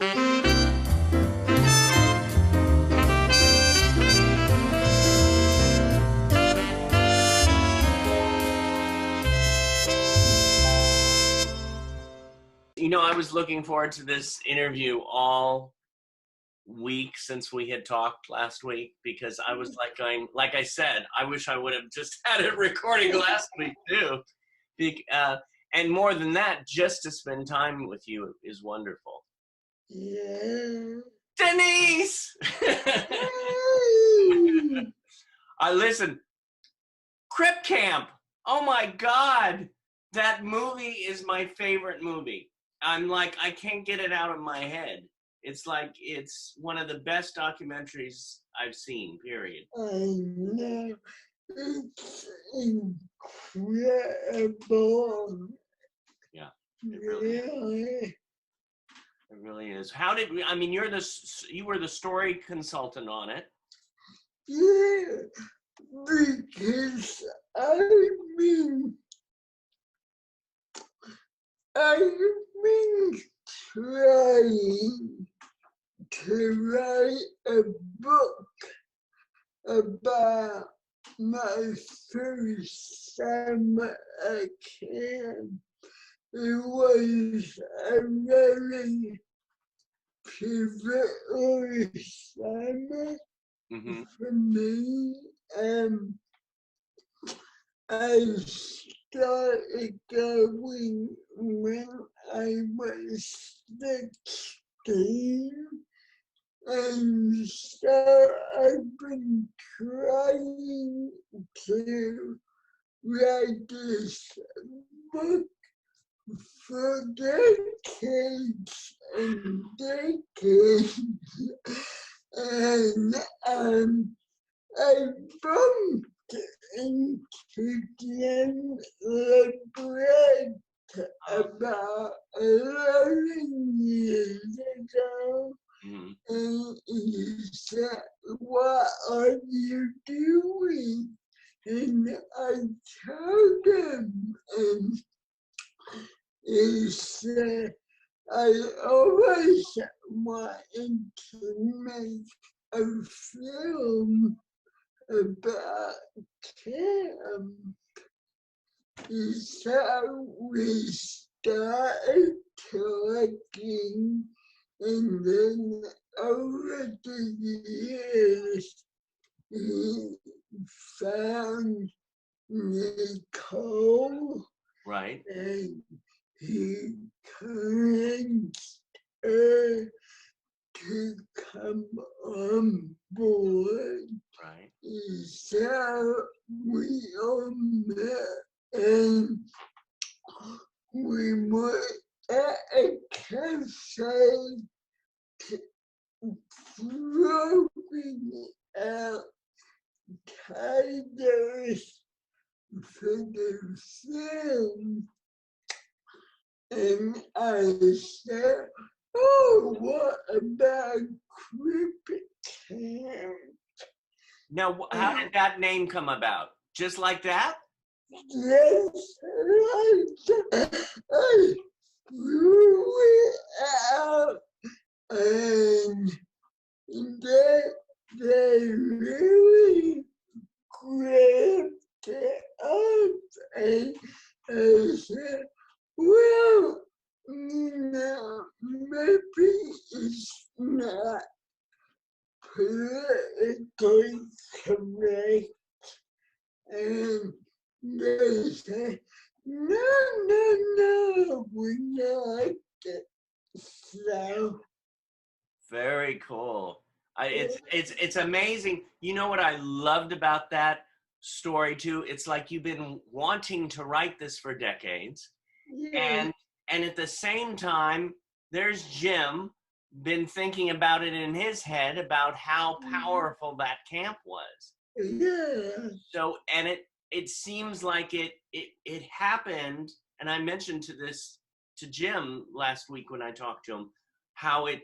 You know, I was looking forward to this interview all week since we had talked last week, because I was like going, like I said, I wish I would have just had it recording last week too. And more than that, just to spend time with you is wonderful. Yeah. Denise! Listen, Crip Camp. Oh my God. That movie is my favorite movie. I'm like, I can't get it out of my head. It's like, it's one of the best documentaries I've seen, period. I know. It's incredible. Yeah, it really is. It really is. How did we, I mean, you were the story consultant on it. Yeah, because I've been trying to write a book about my first summer at camp. It was a very pivotal summer for me. I started going when I was 16, and so I've been trying to write this book for decades and decades, and I bumped into Jim LeBret about 11 years ago, and he said, "What are you doing?" And I told him, and he said, "I always wanted to make a film about camp." So we started talking, and then over the years, he found Nicole. Right. And he convinced her to come on board. Right. So we all met, and we were at a cafe throwing out titles for the film, and I said, "Oh, what about Crip Camp?" Now, how did that name come about? Just like that? Yes, I threw it out, and they really grabbed it up, and I said, "Well, maybe it's not politically correct." And they said, no, we like it. So very cool. It's amazing. You know what I loved about that story too? It's like you've been wanting to write this for decades, yeah. and at the same time, there's Jim been thinking about it in his head about how powerful that camp was. Yeah. So, and it seems like it happened, and I mentioned to Jim last week when I talked to him, how it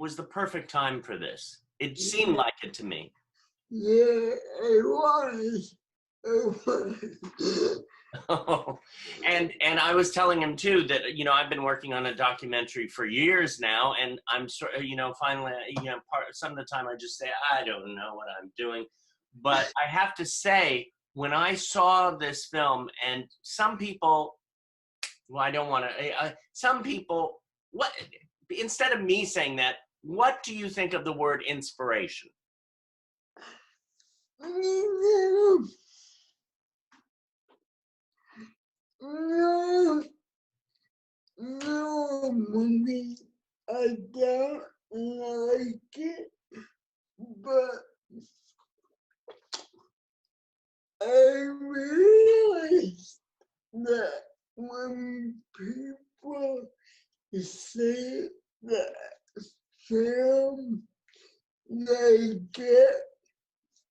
was the perfect time for this. It seemed like it to me. Yeah, it was. Oh, and I was telling him too that, you know, I've been working on a documentary for years now, and I'm sort of, you know, finally, you know, some of the time I just say I don't know what I'm doing, but I have to say when I saw this film, and some people, well, I don't want to, some people, what, instead of me saying that, what do you think of the word inspiration? No, no, normally I don't like it, but I realize that when people say that film, they get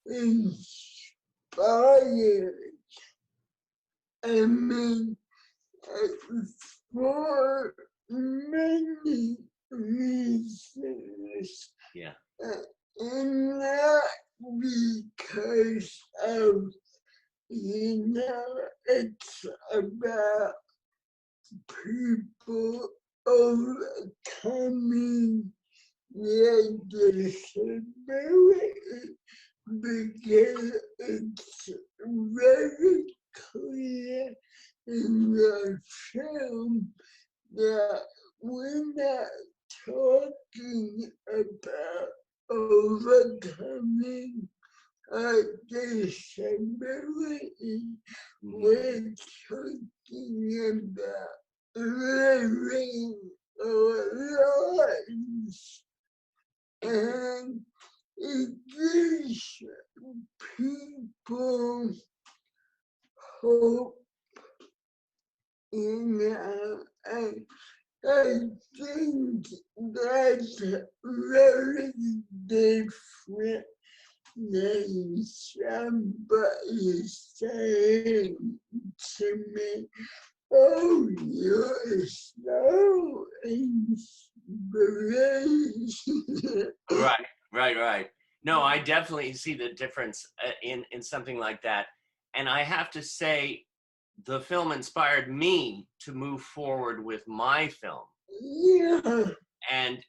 inspired. I mean, for many reasons. Yeah. And not because of, you know, it's about people overcoming their disability, because it's very clear in the film that we're not talking about overcoming a disability. We're talking about living our lives, and it gives people hope, you know, and I think that's very different than somebody saying to me, "Oh, you're so inspirational." Right. No, I definitely see the difference in something like that. And I have to say, the film inspired me to move forward with my film Yeah. and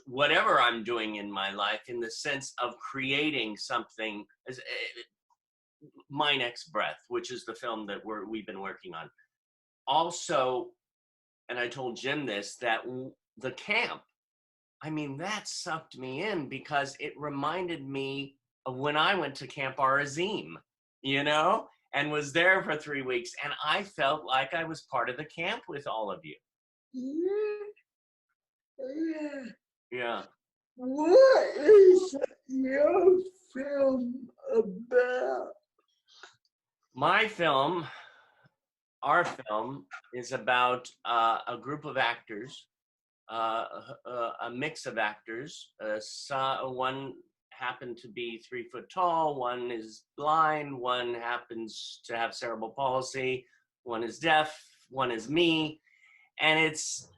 whatever I'm doing in my life, in the sense of creating something as My Next Breath, which is the film that we've been working on. Also, and I told Jim this, that the camp, I mean, that sucked me in because it reminded me of when I went to Camp Arazim, you know, and was there for 3 weeks. And I felt like I was part of the camp with all of you. Yeah. Yeah. What is your film about? My film, our film, is about a group of actors, a mix of actors. One happened to be 3 foot tall, one is blind, one happens to have cerebral palsy, one is deaf, one is me, and it's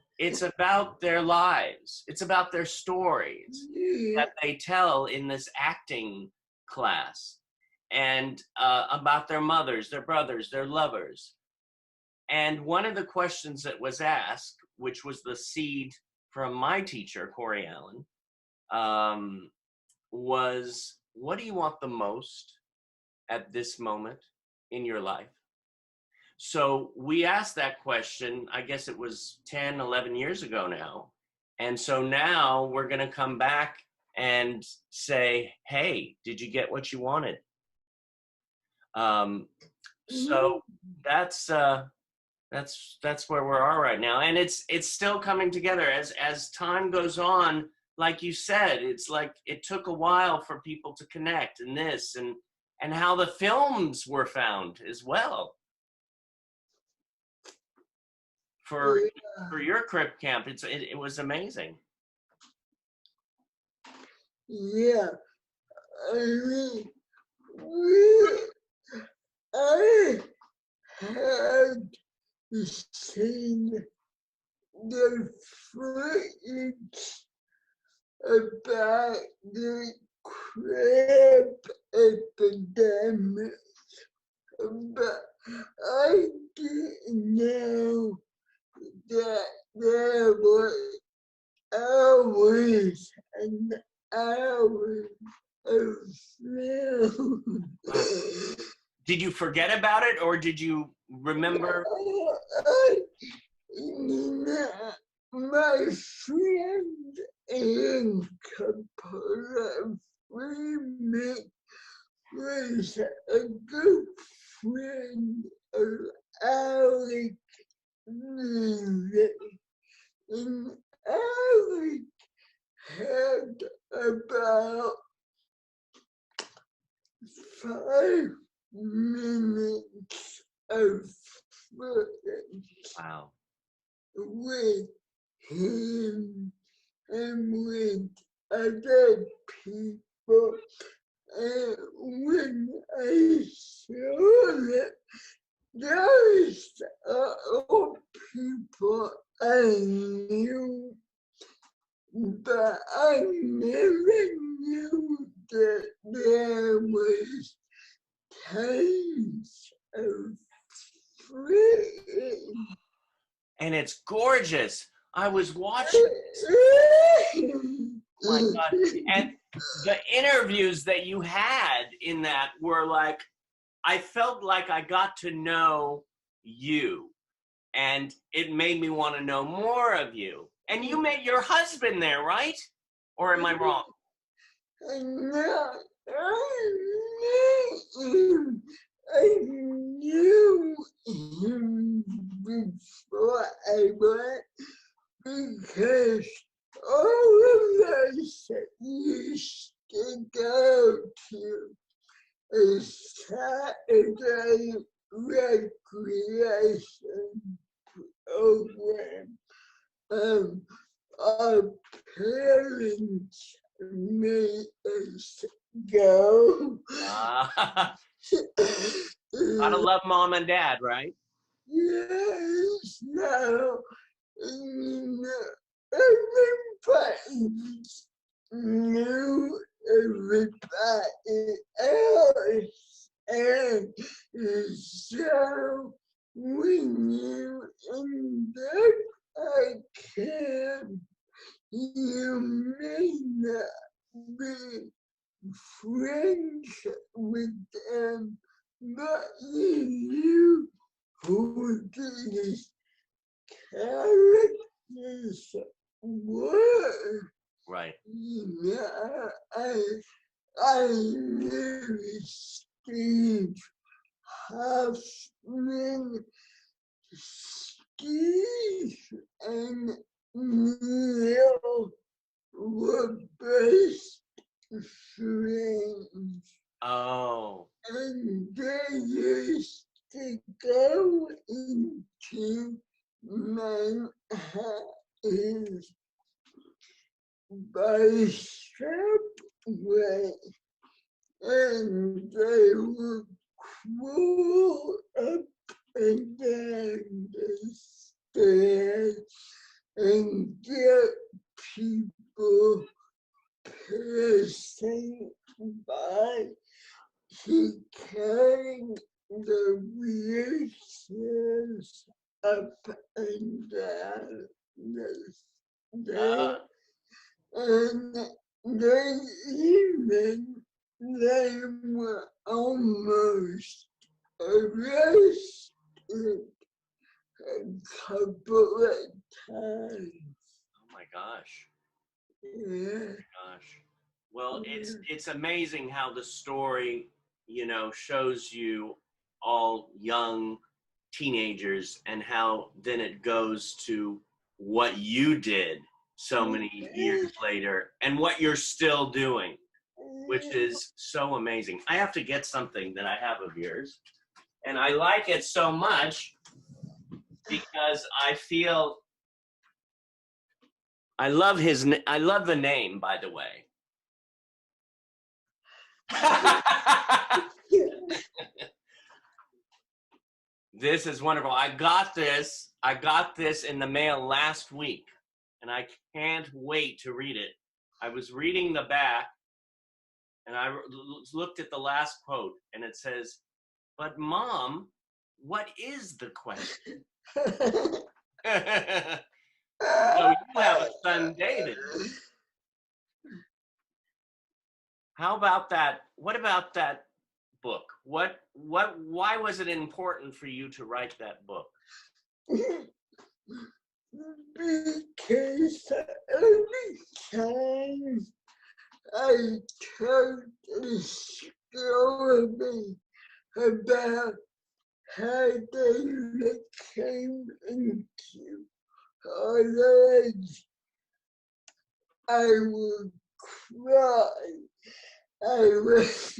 about their lives. It's about their stories that they tell in this acting class, and about their mothers, their brothers, their lovers. And one of the questions that was asked, which was the seed from my teacher, Corey Allen, was, what do you want the most at this moment in your life? So we asked that question, I guess it was 10, 11 years ago now. And so now we're going to come back and say, hey, did you get what you wanted? So that's where we are right now, and it's still coming together as time goes on. Like you said, it's like it took a while for people to connect, and this and how the films were found as well for your crip camp. It was amazing. Yeah, I mean, I had seen the footage about the crab epidemic, but I didn't know that there were hours and hours of film. Did you forget about it, or did you remember? My friend and couple of women was a good friend of Alec Music, and Alec had about 5 minutes of footage Wow. with him and with other people. And when I saw it, there's all people I knew, but I never knew that there was tons of footage. And it's gorgeous. I was watching. Oh my God. And the interviews that you had in that were like, I felt like I got to know you, and it made me want to know more of you. And you met your husband there, right? Or am I wrong? No, I knew him before I went because all of us used to go to a Saturday recreation program. Our parents made us go. Gotta love mom and dad, right? Yes, no, everybody knew everybody else, and so we knew, and that I can. You may not be friends with them, but you knew who these characters were. Right. Yeah, I knew Steve Hoffman, Steve and Neil were best friends. Oh. And they used to go into Manhattan by subway, and they would crawl up and down the stairs and get people passing by. He carried the wheelchairs up and down the stairs, and they were almost arrested a couple of times. Oh my gosh. Yeah. Gosh. Well, it's amazing how the story, shows you all young teenagers, and how then it goes to what you did so many years later and what you're still doing, which is so amazing. I have to get something that I have of yours, and I like it so much because I love the name, by the way. This is wonderful. I got this in the mail last week, and I can't wait to read it. I was reading the back, and I looked at the last quote, and it says, "But Mom, what is the question? So you have a son, David. How about that? What about that book? Why was it important for you to write that book? Because every time I told a story about how they came into college, I would cry. I was,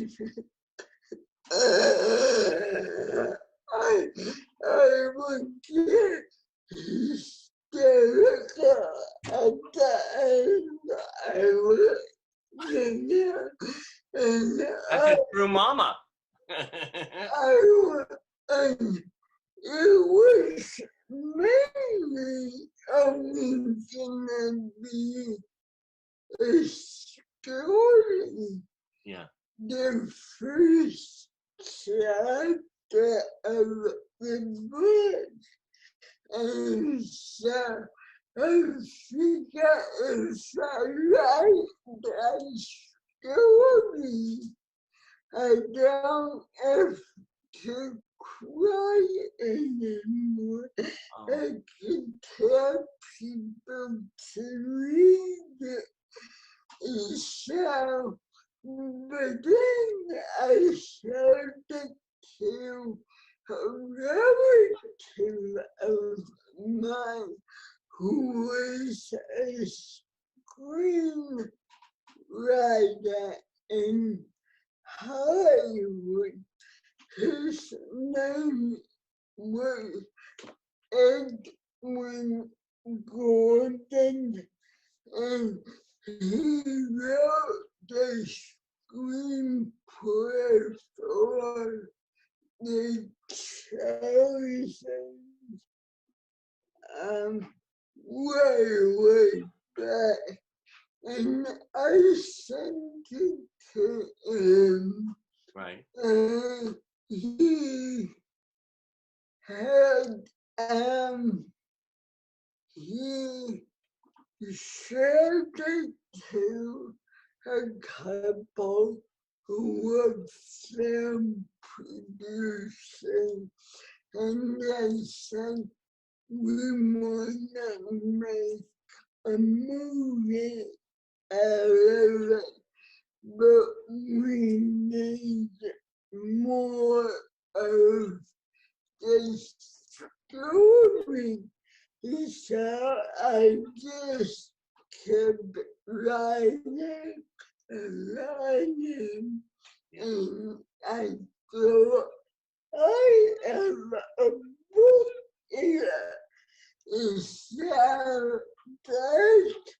I would get hysterical at the end. I would, and That's a true mama. I would, and it was mainly only gonna be a story. Yeah. The first chapter of the book, and so I figure if I write that story, I don't have to cry anymore. Oh. I can tell people to read it. So, but then I showed it to a relative of mine who was a screenwriter in Hollywood. His name was Edwin Gordon, and he wrote the screenplay for The Chosen way back, and I sent it to him. Right. He had he shared it to a couple who were film producing, and they said, we want to make a movie out of it, but we need more of the story. So I just kept writing and writing, and I thought I am a book here. So that's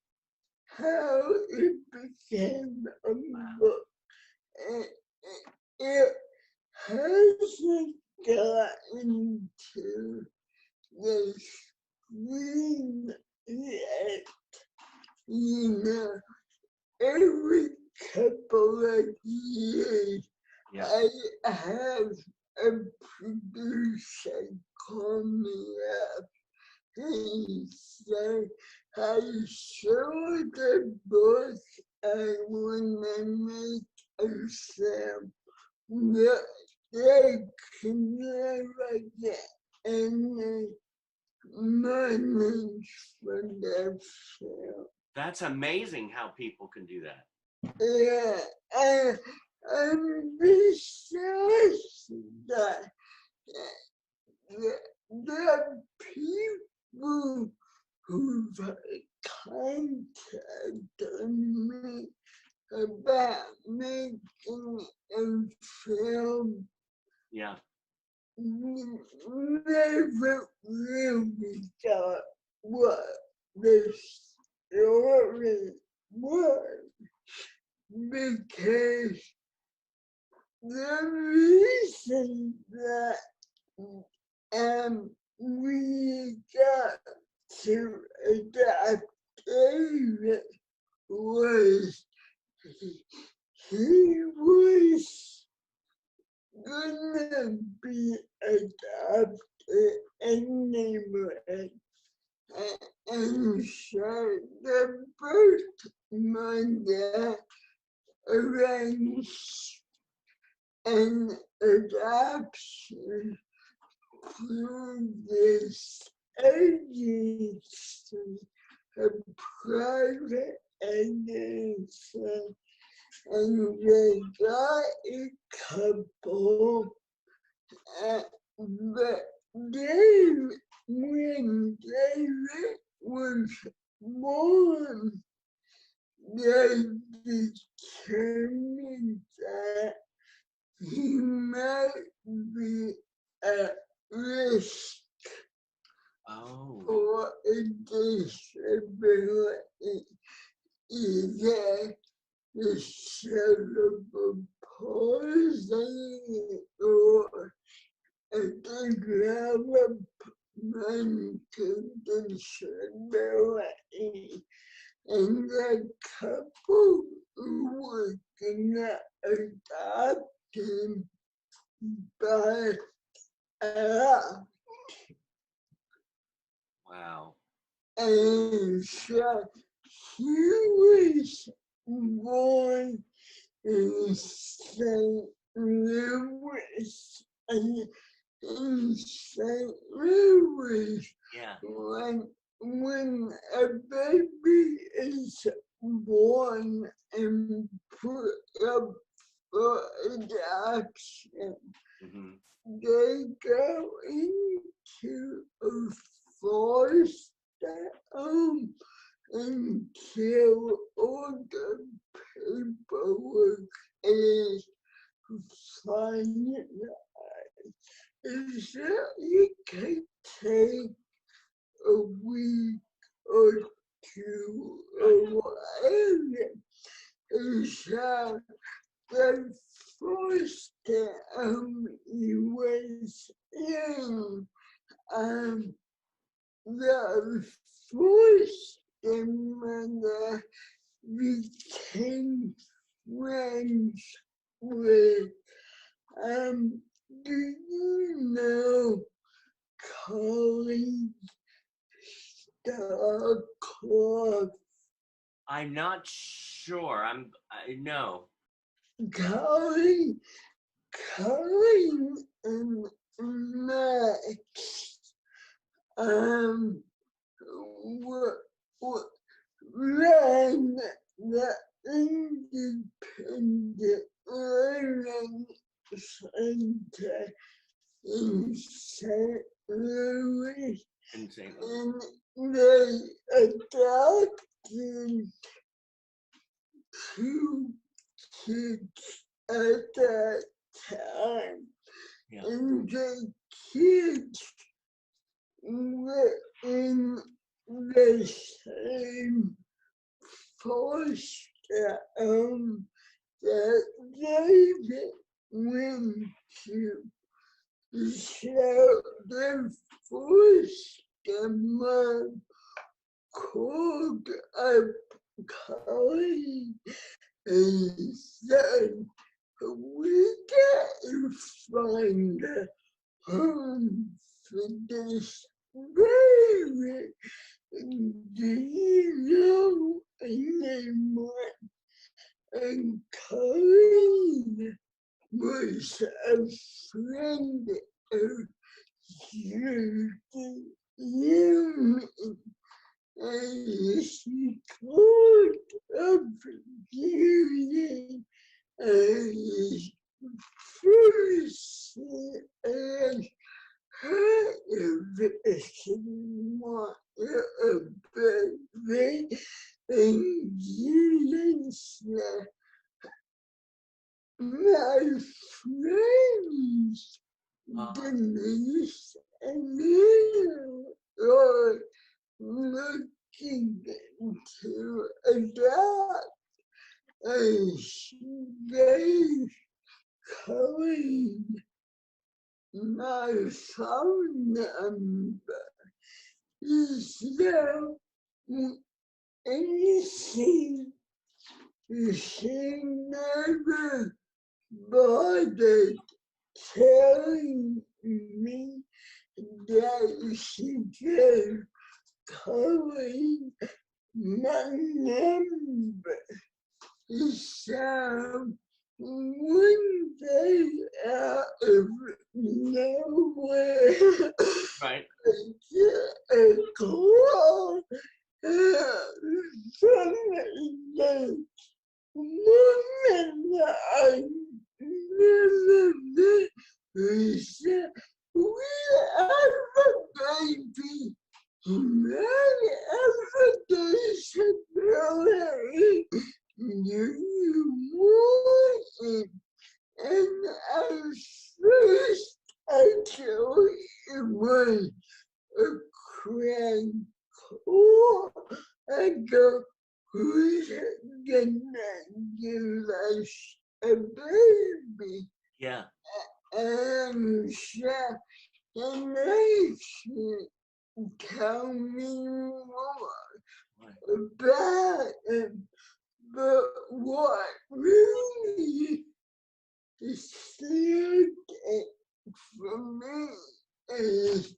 how it became a book. It hasn't gotten to the screen yet. You know, every couple of years, Yeah. I have a producer call me up and say, I saw the book, I want to make a film. But they can never get any money for their film. That's amazing how people can do that. Yeah, and besides that, the people who've contacted me about making a film Yeah. never really got what the story was, because the reason that we got to adapt David was he was gonna be adopted anyway. And so the birth mother arranged an adoption through this agency, a private agency, and they got a couple, but then when David was born, they determined that he might be at risk for a disability, either the cerebral palsy or a developmental disability. And the couple who were gonna adopt him back out. Wow. And so he was born in St. Louis. And in St. Louis, Yeah. when a baby is born and put up for adoption, they go into a foster home until all the paperwork is finalized. So it can take a week or two or whatever. And so the foster home he was in, the foster mother became friends with, do you know Colleen Starclough? I'm not sure. No. Colleen and Max ran the independent learning center in St. Louis. And they adopted 2 kids at that time. Yeah. And the kids were in the same foster home that David went to. So the foster mom called up Colleen and said, we gotta find a home for this baby. Do you know anyone? And Colleen was a friend of Zimmerman. And she called up Judy and first asked her if she wanted a baby. And Judy said, my friends, Denise and Neil, are looking to adopt. And she gave Colleen my phone number. So anything she never bothered telling me that she was calling my number. So one day out of nowhere, Right. I get a call from the woman that I never met. Who said, "We have a baby. Many disability. Do you want it?" And at first I thought it was a crank call. I go, "Who's gonna give us a baby?" Yeah. And she tell me more about it. But what really sealed it for me is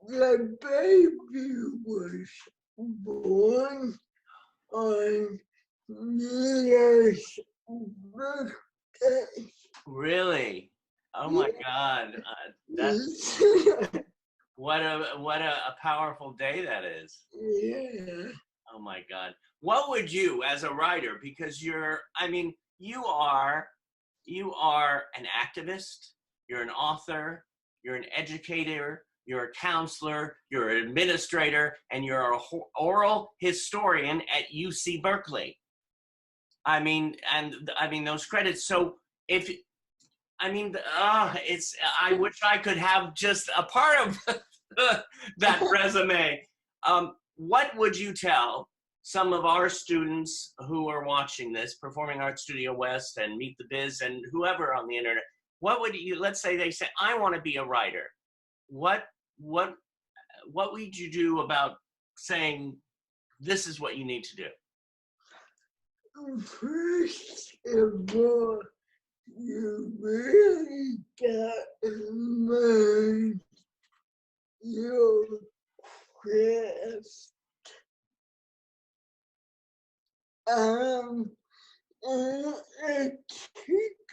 the baby was born on New Year's birthday. Really? Oh my God. That's what a powerful day that is. Yeah. Oh my God. What would you, as a writer, because you are an activist, you're an author, you're an educator, you're a counselor, you're an administrator, and you're an oral historian at UC Berkeley. I mean those credits. So if I wish I could have just a part of that resume. What would you tell some of our students who are watching this, Performing Arts Studio West and Meet the Biz and whoever on the internet? What would you, let's say they say, I want to be a writer. What would you do about saying, this is what you need to do? First of all, you really got to learn your craft. And it took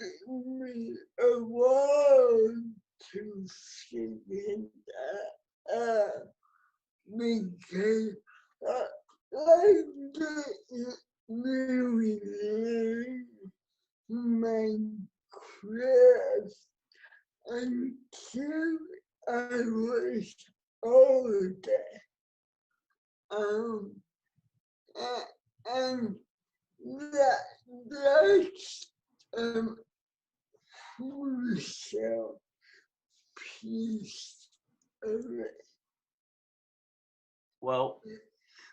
me a while to figure that out because I didn't really learn my craft until I was older. And that's crucial piece of it. Well,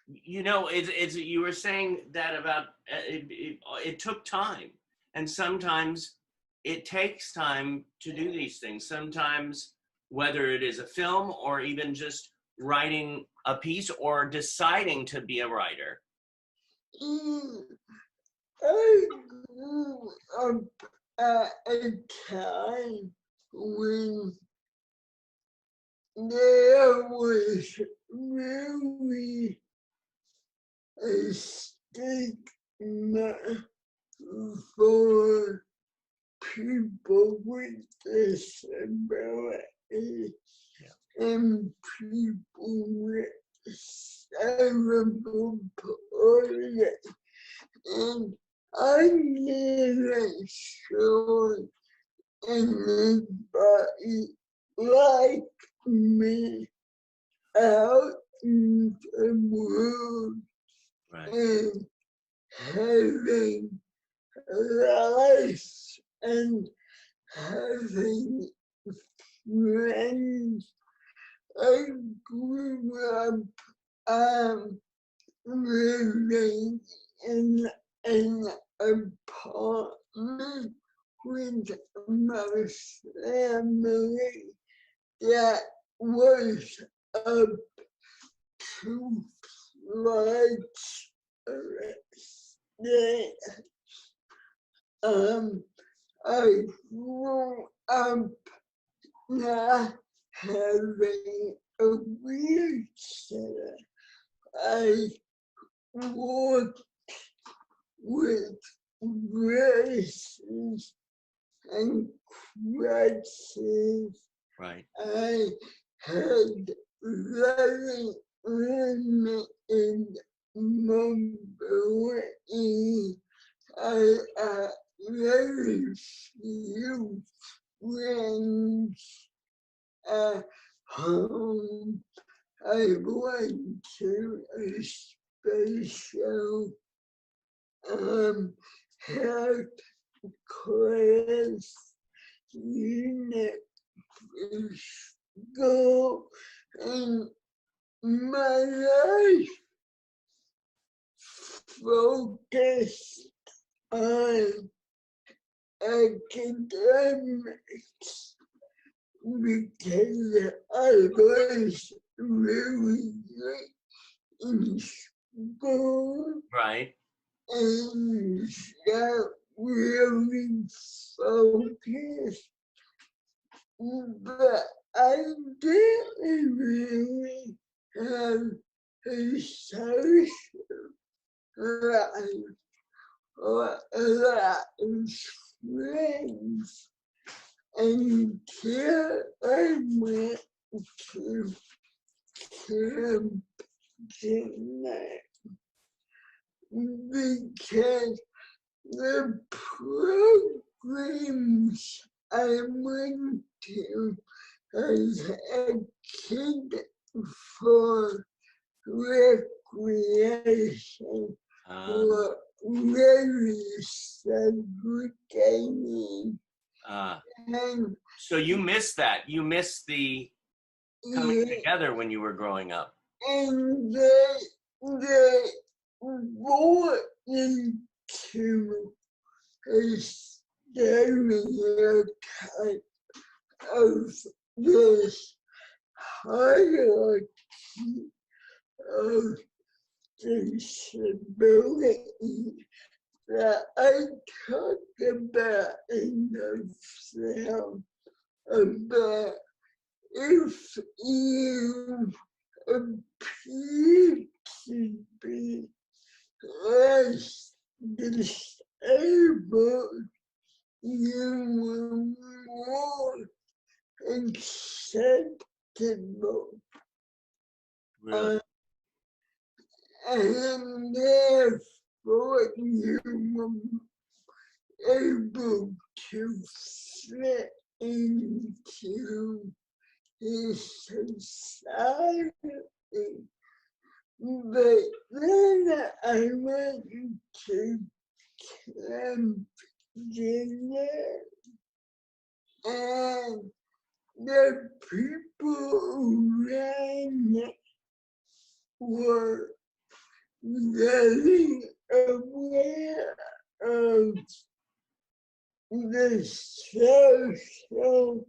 it's you were saying that about it took time, and sometimes it takes time to do these things. Sometimes, whether it is a film or even just writing a piece or deciding to be a writer. I grew up at a time when there was really a stigma for people with disabilities and people with cerebral palsy. And I never saw anybody like me out in the world. Right. And having life and having friends. I grew up living in an apartment with my family that was up 2 flights stairs. I grew up not having a wheelchair. I walked with braces and crutches. Right. I had very limited mobility. I had very few friends at home. I went to a special health class unit in school, and my life focused on academics because I was really good in school, Right. and that really focused. But I didn't really have a social life or a lot of friends until I went to Camp Tonight, because the programs I went to as a kid for recreation were very segregated. And So you missed that. You missed the coming together when you were growing up. And they brought into a stereotype of this hierarchy of disability that I talked about in the film, about if you appear to be less disabled, you were more acceptable. Really? And therefore you were able to fit into his society. But then I went to Camp Dinner, and the people who ran it were very aware of the social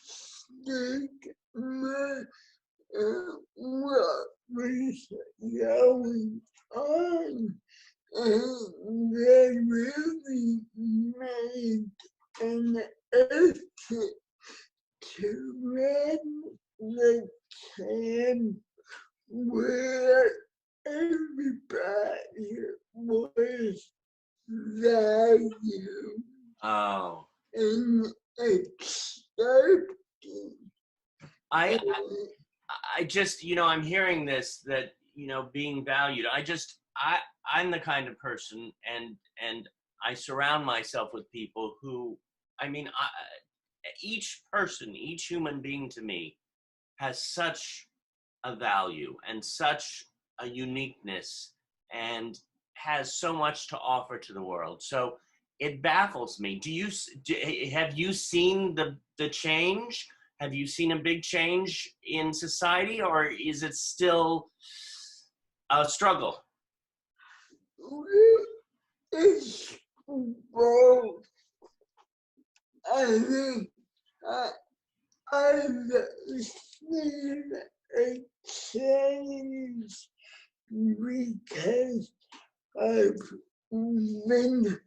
stigma what was going on, and they really made an effort to run the camp where everybody was valued and accepted. I just, I'm hearing this, that, being valued. I'm the kind of person, and I surround myself with people who, each person, each human being to me has such a value and such a uniqueness and has so much to offer to the world. So it baffles me. Have you seen the change? Have you seen a big change in society, or is it still a struggle? It's both. I think I've seen a change because I've been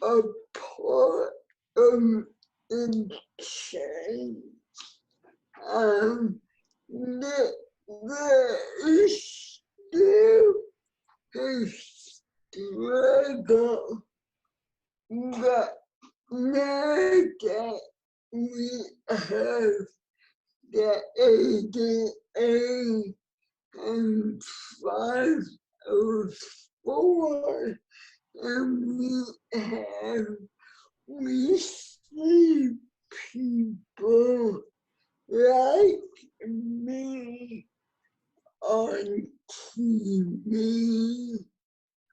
a part of insane. There is still a struggle, but now that we have the ADA and 504, and we see people like me on TV.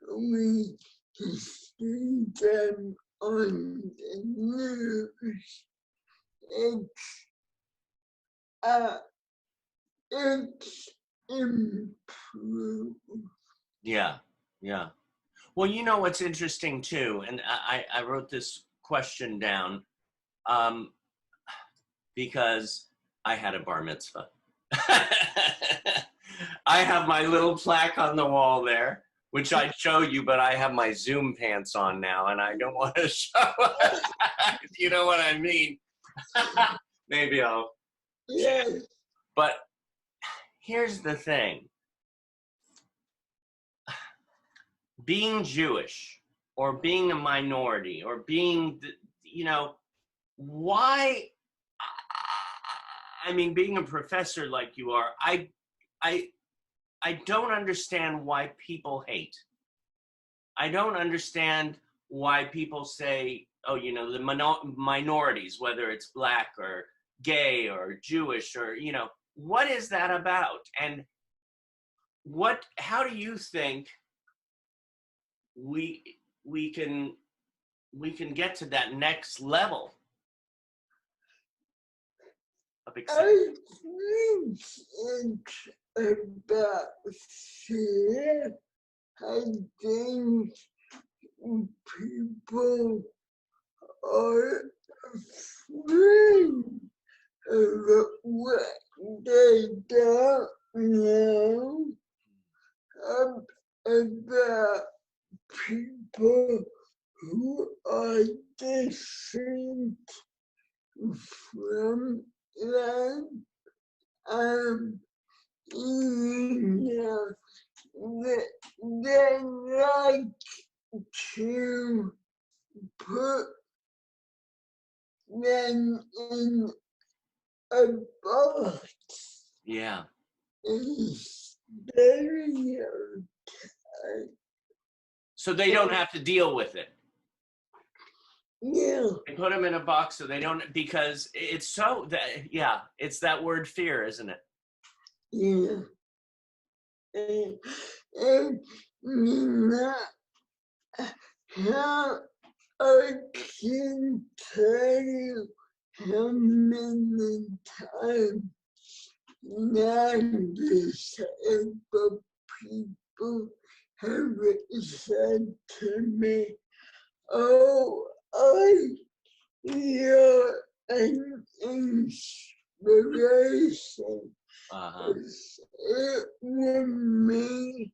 We see them on the news. It's improved. Yeah, yeah. Well, you know what's interesting too, and I wrote this question down because I had a bar mitzvah. I have my little plaque on the wall there, which I'd show you, but I have my Zoom pants on now, and I don't want to show if you know what I mean. Maybe I'll. Yes. But here's the thing. Being Jewish or being a minority or being, why, I mean, being a professor like you are, I don't understand why people hate. I don't understand why people say, oh, the minorities, whether it's Black or gay or Jewish or, what is that about? And how do you think we can get to that next level of acceptance? I think it's about fear. I think people are afraid of what they don't know, about people who are different from them. They like to put them in a box. Yeah. It's very So they don't have to deal with it. Yeah. They put them in a box so they don't, because it's so that, yeah, it's that word fear, isn't it? Yeah. And how I can tell you how many times 90% of people have said to me, oh, you're an inspiration. It would mean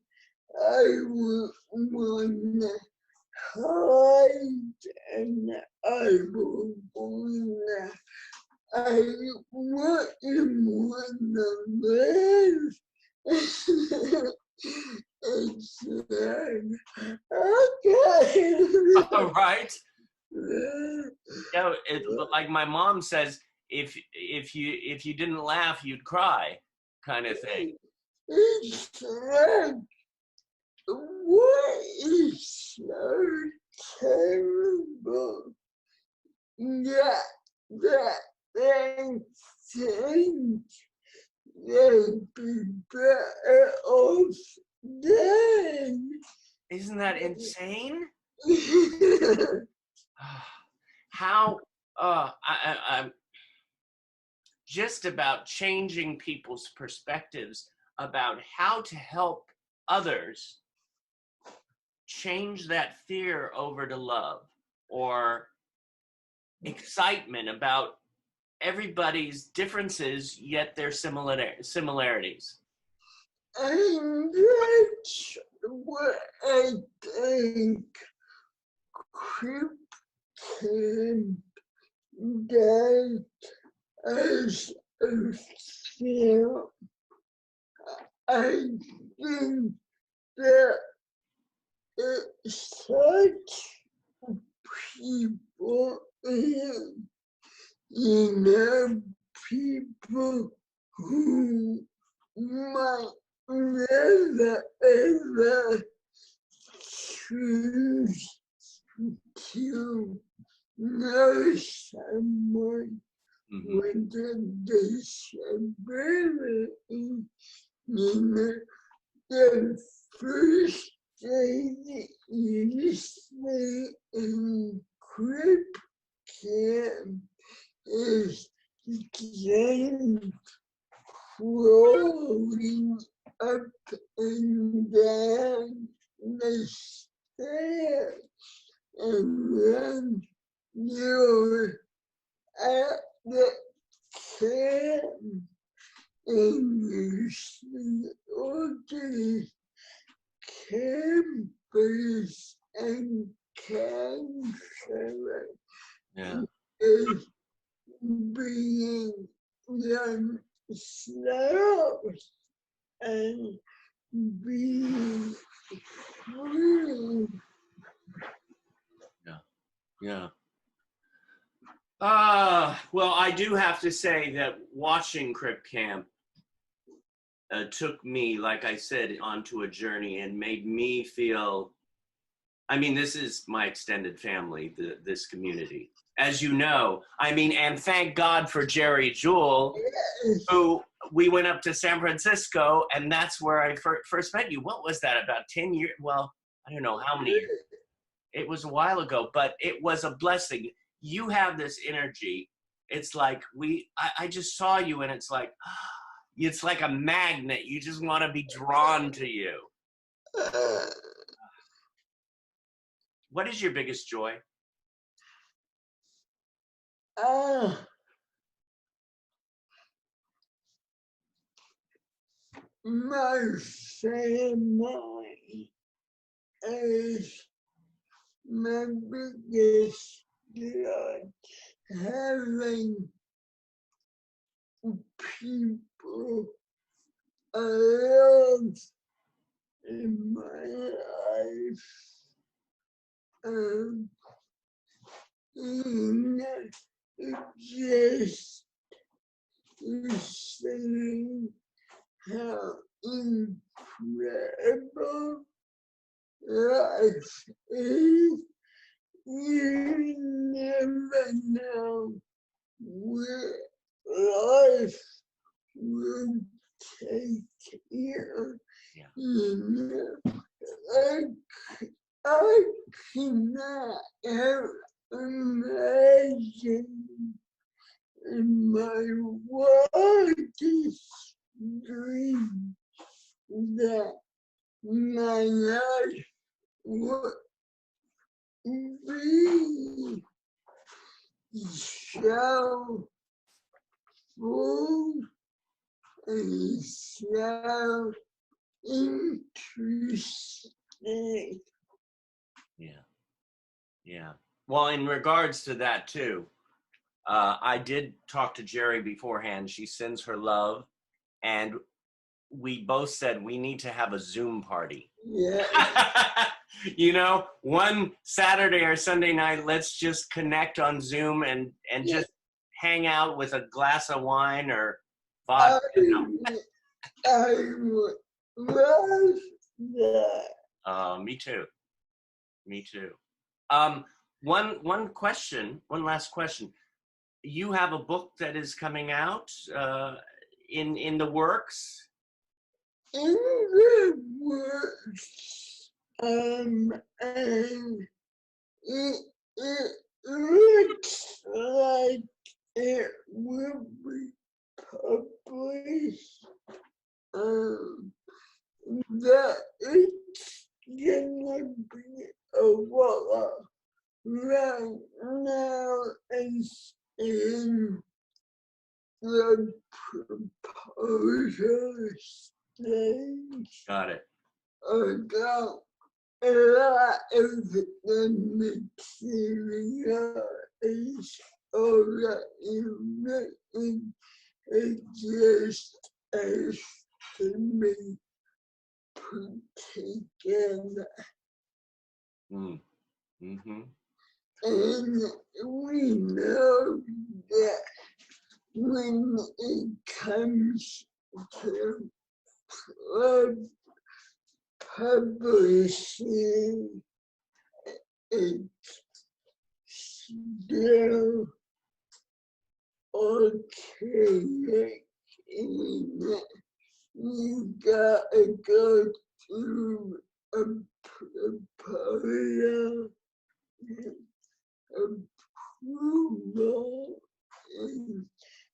I would want to hide and I would want I wouldn't want to live. It's okay. Right? Yeah, like my mom says, if you didn't laugh, you'd cry, kind of thing. It's like, what is so terrible? Yeah, that they think they'd be better off dead. Isn't that insane? How I'm just about changing people's perspectives about how to help others change that fear over to love or excitement about everybody's differences, yet their similarities. And that's what I think Crip Camp that as a film, I think that it's such people and people who might never ever choose to know someone with a disability. The first thing you see in group camp is James crawling up and down the stairs, and then you're at the camp and you see all these campers and counselors is being themselves and being free. Yeah. Well, I do have to say that watching Crip Camp took me, like I said, onto a journey and made me feel, I mean, this is my extended family, this community. As you know, I mean, and thank God for Jerry Jewell, who we went up to San Francisco, and that's where I first met you. What was that, about 10 years? Well, I don't know how many years. It was a while ago, but it was a blessing. You have this energy. It's like I just saw you, and it's like a magnet. You just want to be drawn to you. What is your biggest joy? My family is my biggest joy. Having people I love in my life, just seeing how incredible life is. You never know where life will take you. I cannot ever imagine in my wildest dream that my life would be so full and so interesting. Yeah. Well, in regards to that too, I did talk to Jerry beforehand. She sends her love, and we both said we need to have a Zoom party. Yeah. You know, one Saturday or Sunday night, let's just connect on Zoom and just hang out with a glass of wine or vodka. I would love that. Me too. One last question. You have a book that is coming out in the works? In the works, and it looks like it will be published. That it's gonna be a while. Right now, it's in the proposal stage. Got it. I got a lot of the material is all that is written is just as to be put together. Mm-hmm. And we know that when it comes to publishing, it's still archaic in that you gotta go through a proposal, approval, and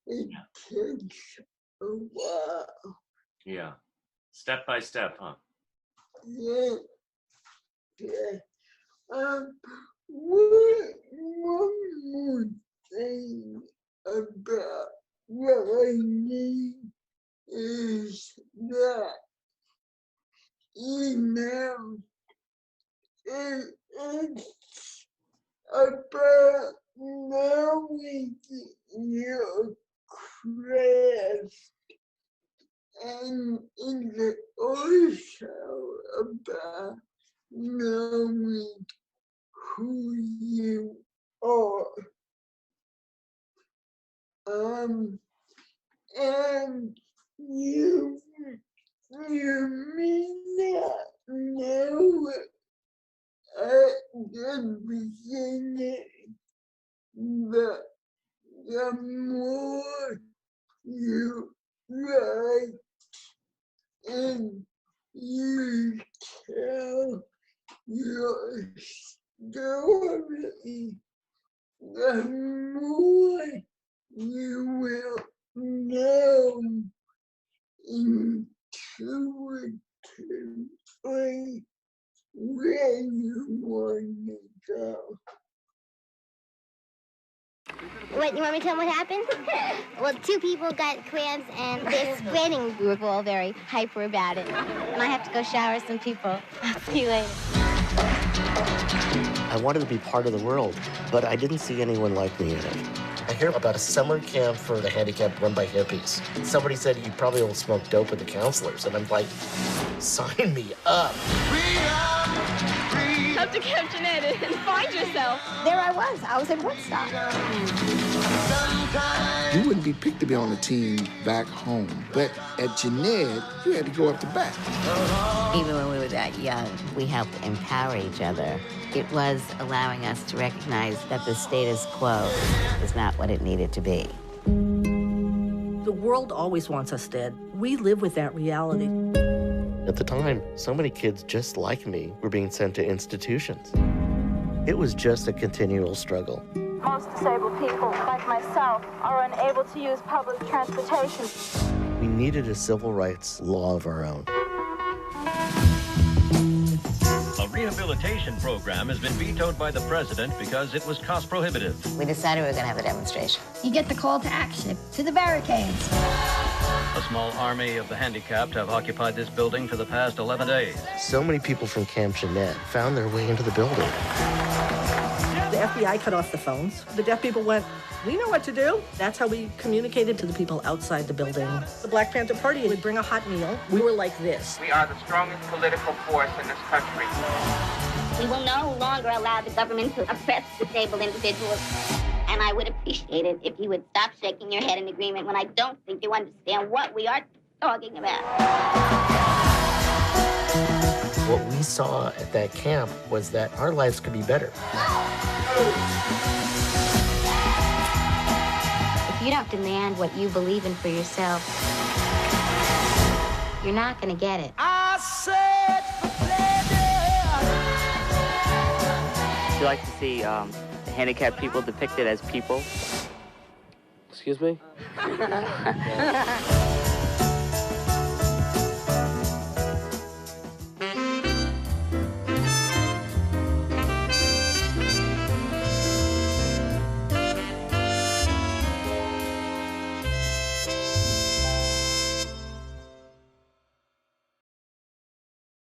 it takes a while. Yeah. Step by step, huh? Yeah. One more thing about writing is that, it's about knowing your craft, and it's also about knowing who you are. And you may not know it at the beginning, but the more you write and you tell your story, the more you will know intuitively where you want to go. What, you want me to tell them what happened? Well, 2 people got crabs and they're spreading. We were all very hyper about it. And I have to go shower some people. I'll see you later. I wanted to be part of the world, but I didn't see anyone like me in it. I hear about a summer camp for the handicapped run by hippies. Somebody said you probably will smoke dope with the counselors, and I'm like, sign me up. Have to Camp Jeanette and find yourself. There I was in Woodstock. You wouldn't be picked to be on a team back home, but at Jeanette, you had to go up to bat. Even when we were that young, we helped empower each other. It was allowing us to recognize that the status quo is not what it needed to be. The world always wants us dead. We live with that reality. At the time, so many kids just like me were being sent to institutions. It was just a continual struggle. Most disabled people, like myself, are unable to use public transportation. We needed a civil rights law of our own. A rehabilitation program has been vetoed by the president because it was cost prohibitive. We decided we were going to have a demonstration. You get the call to action, to the barricades. A small army of the handicapped have occupied this building for the past 11 days. So many people from Camp Jeanette found their way into the building. The FBI cut off the phones. The deaf people went, we know what to do. That's how we communicated to the people outside the building. The Black Panther Party would bring a hot meal. We were like this. We are the strongest political force in this country. We will no longer allow the government to oppress disabled individuals. And I would appreciate it if you would stop shaking your head in agreement when I don't think you understand what we are talking about. What we saw at that camp was that our lives could be better. If you don't demand what you believe in for yourself, you're not going to get it. Would you like to see handicapped people depicted as people? Excuse me?